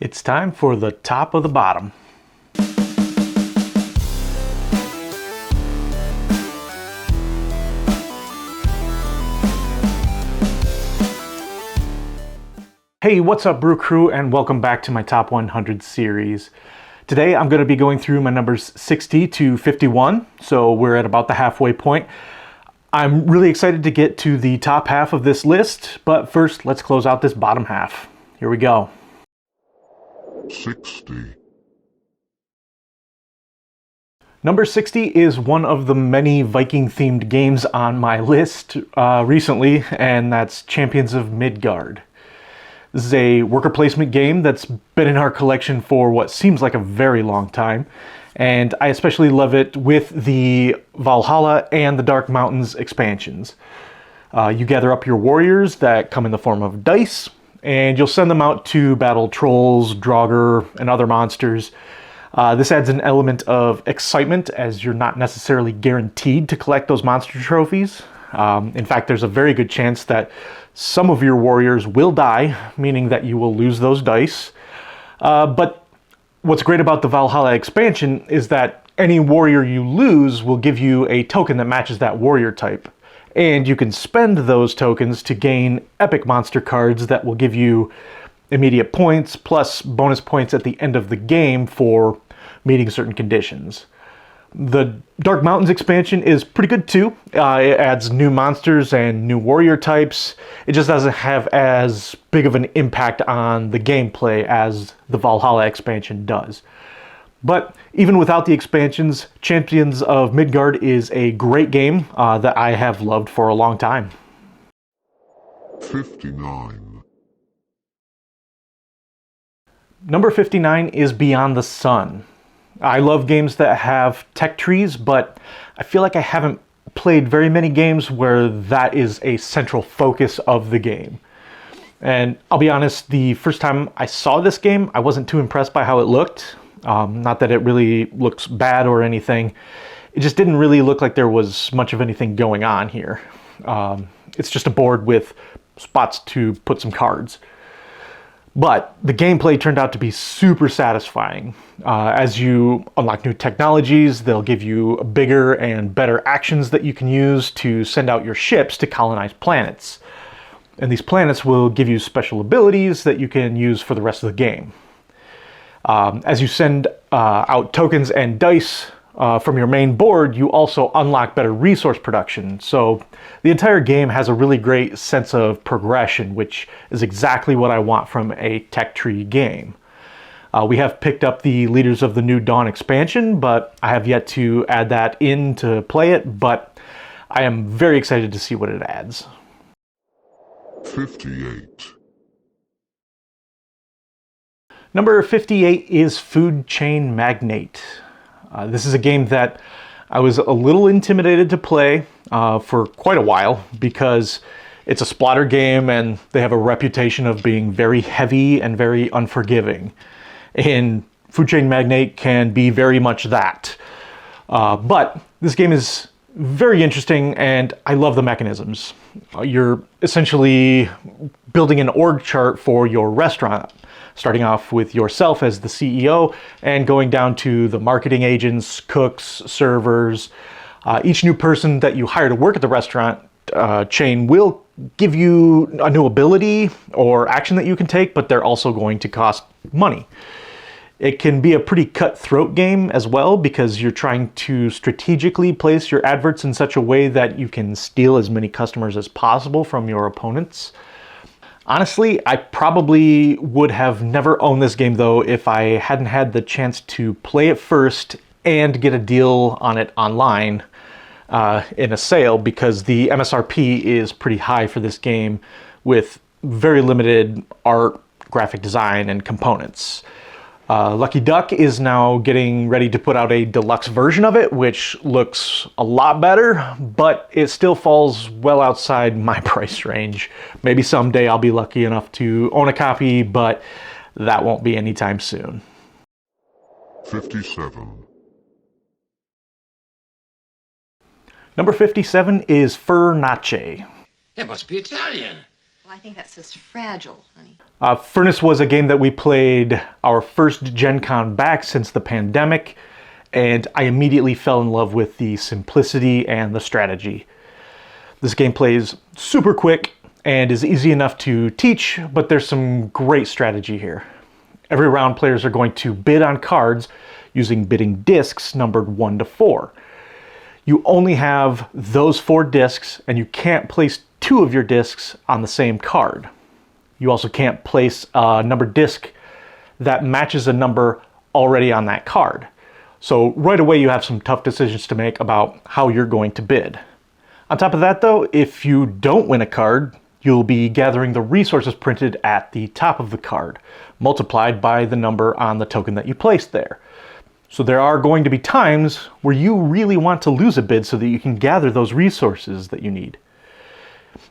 It's time for the top of the bottom. Hey, what's up, Brew Crew, and welcome back to my Top 100 series. Today I'm going to be going through my numbers 60 to 51, so we're at about the halfway point. I'm really excited to get to the top half of this list, but first let's close out this bottom half. Here we go. 60. Number 60 is one of the many Viking-themed games on my list recently, and that's Champions of Midgard. This is a worker placement game that's been in our collection for what seems like a very long time, and I especially love it with the Valhalla and the Dark Mountains expansions. You gather up your warriors that come in the form of dice, and you'll send them out to battle trolls, Draugr, and other monsters. This adds an element of excitement as you're not necessarily guaranteed to collect those monster trophies. In fact, there's a very good chance that some of your warriors will die, meaning that you will lose those dice. But what's great about the Valhalla expansion is that any warrior you lose will give you a token that matches that warrior type. And you can spend those tokens to gain epic monster cards that will give you immediate points plus bonus points at the end of the game for meeting certain conditions. The Dark Mountains expansion is pretty good too. It adds new monsters and new warrior types. It just doesn't have as big of an impact on the gameplay as the Valhalla expansion does. But even without the expansions, Champions of Midgard is a great game that I have loved for a long time. 59. Number 59 is Beyond the Sun. I love games that have tech trees, but I feel like I haven't played very many games where that is a central focus of the game. And I'll be honest, the first time I saw this game, I wasn't too impressed by how it looked. Not that it really looks bad or anything. It just didn't really look like there was much of anything going on here. It's just a board with spots to put some cards. But the gameplay turned out to be super satisfying. As you unlock new technologies, they'll give you bigger and better actions that you can use to send out your ships to colonize planets. And these planets will give you special abilities that you can use for the rest of the game. As you send out tokens and dice from your main board, you also unlock better resource production. So the entire game has a really great sense of progression, which is exactly what I want from a tech tree game. We have picked up the Leaders of the New Dawn expansion, but I have yet to add that in to play it, but I am very excited to see what it adds. 58. Number 58 is Food Chain Magnate. This is a game that I was a little intimidated to play for quite a while because it's a splatter game and they have a reputation of being very heavy and very unforgiving. And Food Chain Magnate can be very much that. But this game is very interesting and I love the mechanisms. You're essentially building an org chart for your restaurant, starting off with yourself as the CEO and going down to the marketing agents, cooks, servers. Each new person that you hire to work at the restaurant chain will give you a new ability or action that you can take, but they're also going to cost money. It can be a pretty cutthroat game as well because you're trying to strategically place your adverts in such a way that you can steal as many customers as possible from your opponents. Honestly, I probably would have never owned this game though if I hadn't had the chance to play it first and get a deal on it online in a sale because the MSRP is pretty high for this game with very limited art, graphic design, and components. Lucky Duck is now getting ready to put out a deluxe version of it, which looks a lot better, but it still falls well outside my price range. Maybe someday I'll be lucky enough to own a copy, but that won't be anytime soon. 57. Number 57 is Fur Nache. It must be Italian. I think that says fragile, honey. Furnace was a game that we played our first Gen Con back since the pandemic, and I immediately fell in love with the simplicity and the strategy. This game plays super quick and is easy enough to teach, but there's some great strategy here. Every round, players are going to bid on cards using bidding discs numbered 1 to 4. You only have those 4 discs, and you can't place 2 of your discs on the same card. You also can't place a numbered disc that matches a number already on that card. So right away you have some tough decisions to make about how you're going to bid. On top of that though, if you don't win a card, you'll be gathering the resources printed at the top of the card, multiplied by the number on the token that you placed there. So there are going to be times where you really want to lose a bid so that you can gather those resources that you need.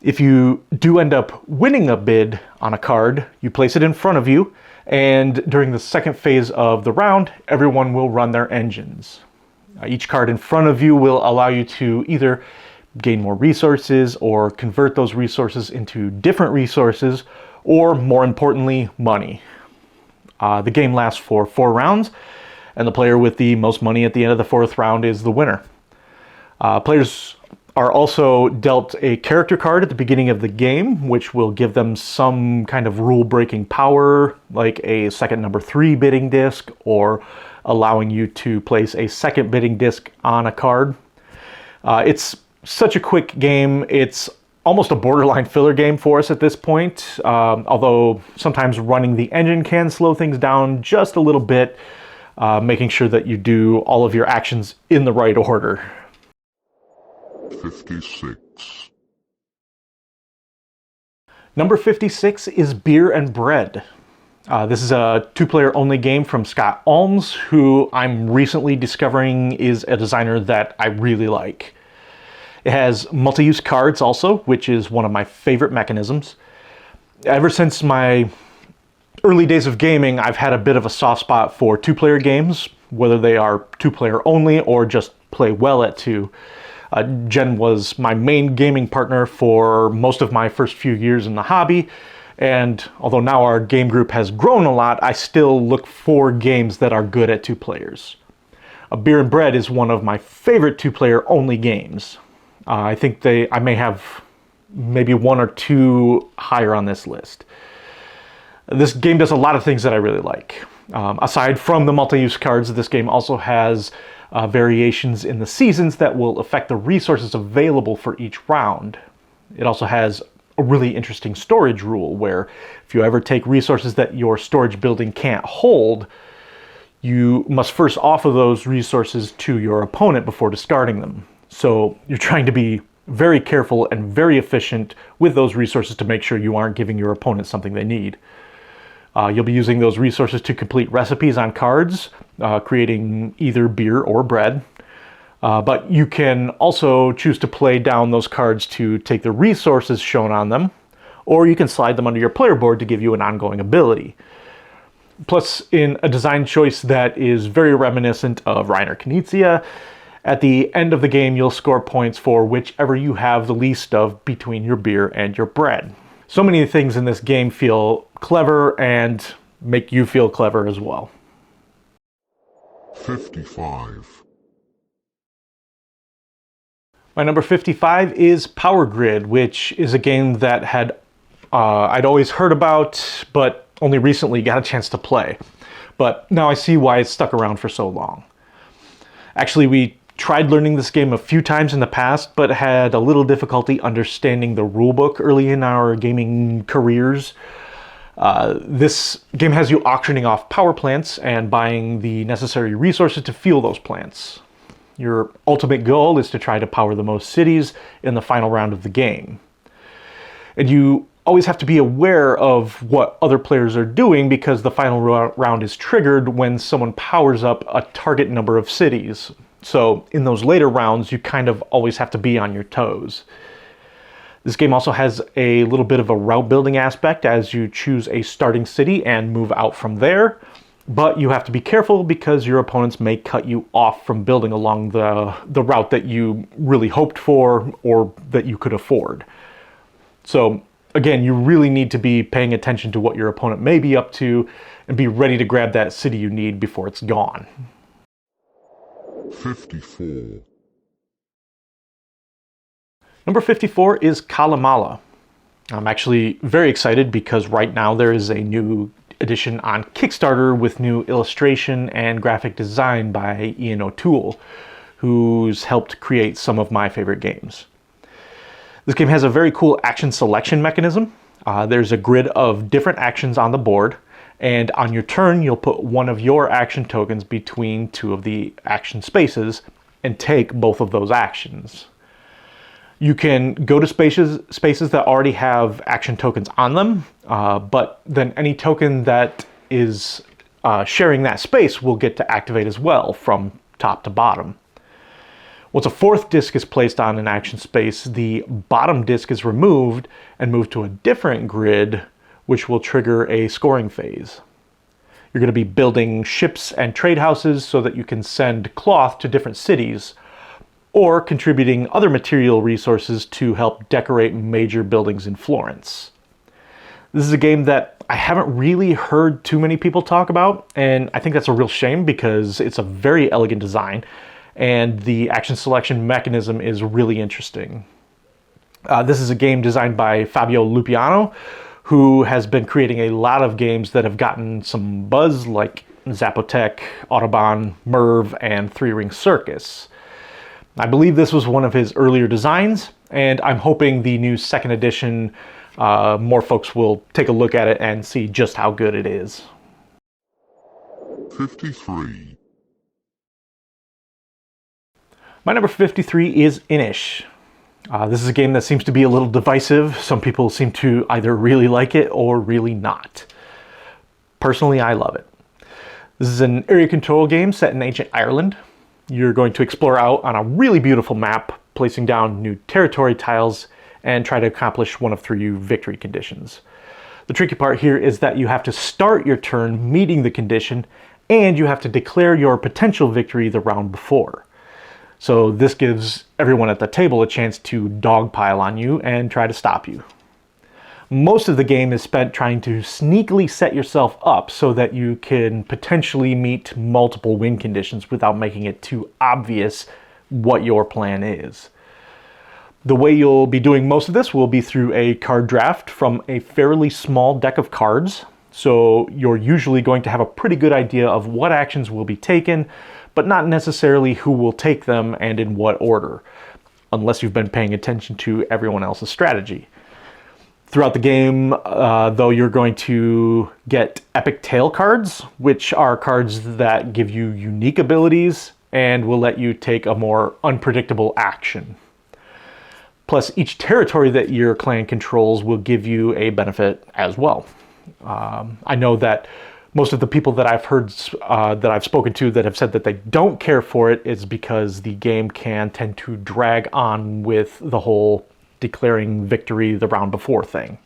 If you do end up winning a bid on a card, you place it in front of you, and during the second phase of the round, everyone will run their engines. Each card in front of you will allow you to either gain more resources or convert those resources into different resources, or more importantly, money. The game lasts for 4 rounds, and the player with the most money at the end of the 4th round is the winner. Players are also dealt a character card at the beginning of the game, which will give them some kind of rule-breaking power, like a second number 3 bidding disc, or allowing you to place a second bidding disc on a card. It's such a quick game. It's almost a borderline filler game for us at this point, although sometimes running the engine can slow things down just a little bit, making sure that you do all of your actions in the right order. 56. Number 56 is Beer and Bread. This is a 2-player only game from Scott Almes, who I'm recently discovering is a designer that I really like. It has multi-use cards also, which is one of my favorite mechanisms. Ever since my early days of gaming, I've had a bit of a soft spot for 2-player games, whether they are 2-player only or just play well at 2. Jen was my main gaming partner for most of my first few years in the hobby, and although now our game group has grown a lot, I still look for games that are good at 2 players. Beer and Bread is one of my favorite 2-player only games. I think I may have maybe 1 or 2 higher on this list. This game does a lot of things that I really like. Aside from the multi-use cards, this game also has variations in the seasons that will affect the resources available for each round. It also has a really interesting storage rule where if you ever take resources that your storage building can't hold, you must first offer those resources to your opponent before discarding them. So you're trying to be very careful and very efficient with those resources to make sure you aren't giving your opponent something they need. You'll be using those resources to complete recipes on cards, creating either beer or bread. But you can also choose to play down those cards to take the resources shown on them, or you can slide them under your player board to give you an ongoing ability. Plus, in a design choice that is very reminiscent of Reiner Knizia, at the end of the game you'll score points for whichever you have the least of between your beer and your bread. So many things in this game feel clever and make you feel clever as well. 55. My number 55 is Power Grid, which is a game that I'd always heard about, but only recently got a chance to play. But now I see why it's stuck around for so long. Actually, we tried learning this game a few times in the past, but had a little difficulty understanding the rulebook early in our gaming careers. This game has you auctioning off power plants and buying the necessary resources to fuel those plants. Your ultimate goal is to try to power the most cities in the final round of the game. And you always have to be aware of what other players are doing because the final round is triggered when someone powers up a target number of cities. So in those later rounds, you kind of always have to be on your toes. This game also has a little bit of a route building aspect as you choose a starting city and move out from there. But you have to be careful because your opponents may cut you off from building along the route that you really hoped for or that you could afford. So again, you really need to be paying attention to what your opponent may be up to and be ready to grab that city you need before it's gone. 54. Number 54 is Kalamala. I'm actually very excited because right now there is a new edition on Kickstarter with new illustration and graphic design by Ian O'Toole, who's helped create some of my favorite games. This game has a very cool action selection mechanism. There's a grid of different actions on the board, and on your turn you'll put one of your action tokens between two of the action spaces and take both of those actions. You can go to spaces that already have action tokens on them, but then any token that is sharing that space will get to activate as well from top to bottom. Once a fourth disc is placed on an action space, the bottom disc is removed and moved to a different grid, which will trigger a scoring phase. You're going to be building ships and trade houses so that you can send cloth to different cities, or contributing other material resources to help decorate major buildings in Florence. This is a game that I haven't really heard too many people talk about, and I think that's a real shame because it's a very elegant design, and the action selection mechanism is really interesting. This is a game designed by Fabio Lupiano, who has been creating a lot of games that have gotten some buzz, like Zapotec, Autobahn, Merv, and Three Ring Circus. I believe this was one of his earlier designs, and I'm hoping the new second edition, more folks will take a look at it and see just how good it is. 53. My number 53 is Inish. This is a game that seems to be a little divisive. Some people seem to either really like it or really not. Personally, I love it. This is an area control game set in ancient Ireland. You're going to explore out on a really beautiful map, placing down new territory tiles, and try to accomplish one of three victory conditions. The tricky part here is that you have to start your turn meeting the condition, and you have to declare your potential victory the round before. So this gives everyone at the table a chance to dogpile on you and try to stop you. Most of the game is spent trying to sneakily set yourself up so that you can potentially meet multiple win conditions without making it too obvious what your plan is. The way you'll be doing most of this will be through a card draft from a fairly small deck of cards. So you're usually going to have a pretty good idea of what actions will be taken, but not necessarily who will take them and in what order, unless you've been paying attention to everyone else's strategy. Throughout the game, though, you're going to get epic tale cards, which are cards that give you unique abilities and will let you take a more unpredictable action. Plus, each territory that your clan controls will give you a benefit as well. I know that most of the people that I've heard, that I've spoken to that have said that they don't care for it is because the game can tend to drag on with the whole declaring victory the round before thing.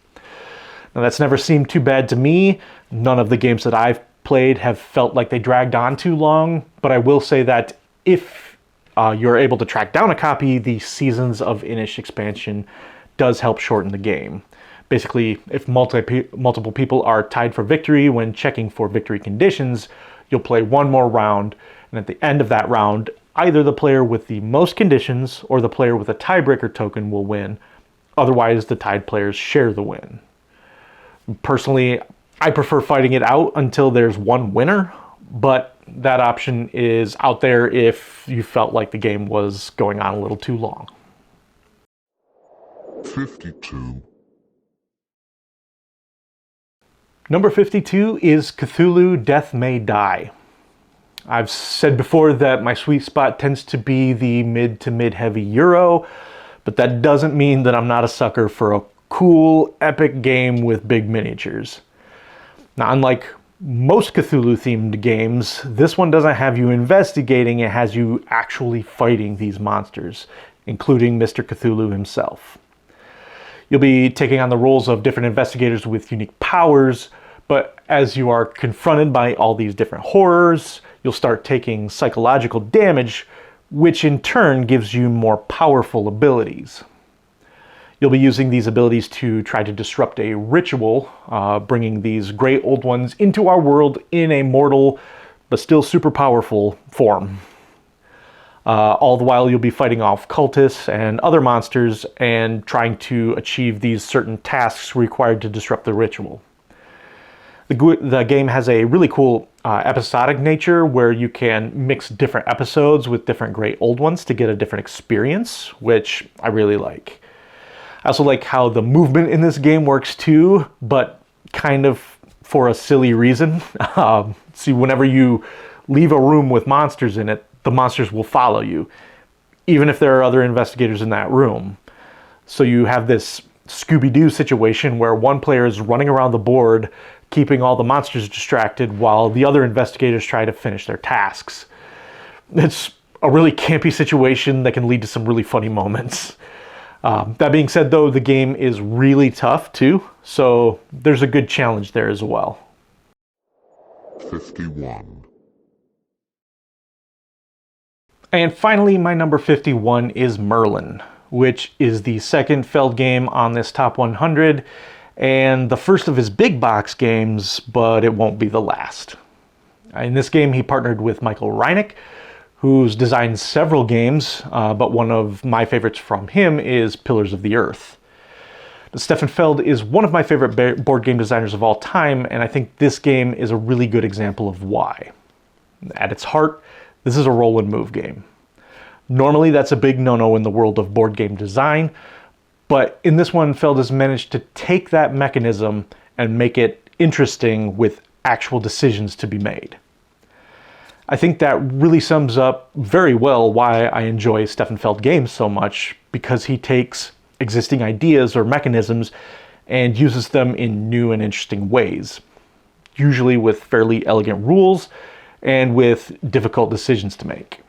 Now that's never seemed too bad to me. None of the games that I've played have felt like they dragged on too long, but I will say that if you're able to track down a copy, the Seasons of Inish expansion does help shorten the game. Basically, if multiple people are tied for victory when checking for victory conditions, you'll play one more round, and at the end of that round, either the player with the most conditions or the player with a tiebreaker token will win. Otherwise, the tied players share the win. Personally, I prefer fighting it out until there's one winner, but that option is out there if you felt like the game was going on a little too long. 52. Number 52 is Cthulhu Death May Die. I've said before that my sweet spot tends to be the mid to mid-heavy Euro, but that doesn't mean that I'm not a sucker for a cool, epic game with big miniatures. Now, unlike most Cthulhu-themed games, this one doesn't have you investigating, it has you actually fighting these monsters, including Mr. Cthulhu himself. You'll be taking on the roles of different investigators with unique powers, but as you are confronted by all these different horrors, you'll start taking psychological damage, which in turn gives you more powerful abilities. You'll be using these abilities to try to disrupt a ritual, bringing these great old ones into our world in a mortal but still super powerful form. All the while you'll be fighting off cultists and other monsters and trying to achieve these certain tasks required to disrupt the ritual. The game has a really cool episodic nature where you can mix different episodes with different great old ones to get a different experience, which I really like. I also like how the movement in this game works too, but kind of for a silly reason. See, whenever you leave a room with monsters in it, the monsters will follow you, even if there are other investigators in that room. So you have this Scooby-Doo situation where one player is running around the board, keeping all the monsters distracted while the other investigators try to finish their tasks. It's a really campy situation that can lead to some really funny moments. That being said, though, the game is really tough too, so there's a good challenge there as well. 51. And finally, my number 51 is Merlin, which is the second Feld game on this top 100, and the first of his big box games, but it won't be the last. In this game, he partnered with Michael Reineck, who's designed several games, but one of my favorites from him is Pillars of the Earth. Stefan Feld is one of my favorite board game designers of all time, and I think this game is a really good example of why. At its heart, this is a roll and move game. Normally, that's a big no-no in the world of board game design, but in this one, Feld has managed to take that mechanism and make it interesting with actual decisions to be made. I think that really sums up very well why I enjoy Stefan Feld games so much, because he takes existing ideas or mechanisms and uses them in new and interesting ways, usually with fairly elegant rules and with difficult decisions to make.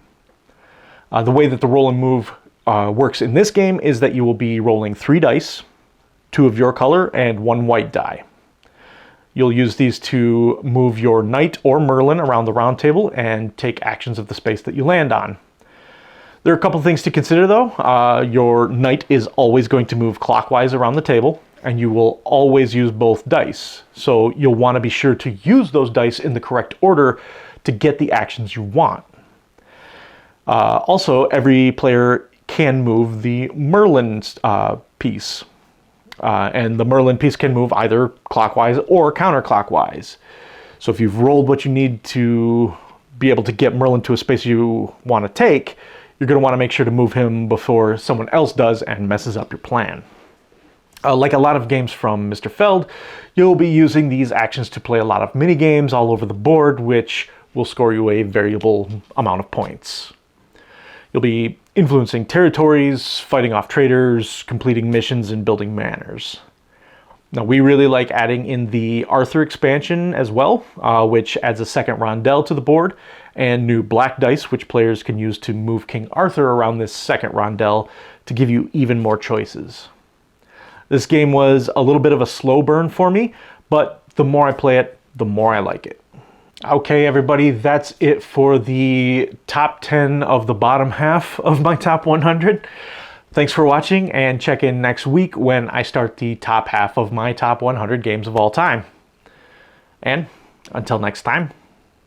The way that the roll and move works in this game is that you will be rolling 3 dice, 2 of your color and 1 white die. You'll use these to move your knight or Merlin around the round table and take actions of the space that you land on. There are a couple things to consider though. Your knight is always going to move clockwise around the table, and you will always use both dice. So you'll want to be sure to use those dice in the correct order to get the actions you want. Also, every player can move the Merlin piece. And the Merlin piece can move either clockwise or counterclockwise. So if you've rolled what you need to be able to get Merlin to a space you want to take, you're going to want to make sure to move him before someone else does and messes up your plan. Like a lot of games from Mr. Feld, you'll be using these actions to play a lot of mini games all over the board, which will score you a variable amount of points. You'll be influencing territories, fighting off traitors, completing missions, and building manors. Now, we really like adding in the Arthur expansion as well, which adds a second rondel to the board, and new black dice, which players can use to move King Arthur around this second rondel to give you even more choices. This game was a little bit of a slow burn for me, but the more I play it, the more I like it. Okay, everybody, that's it for the top 10 of the bottom half of my top 100. Thanks for watching, and check in next week when I start the top half of my top 100 games of all time. And until next time,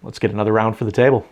let's get another round for the table.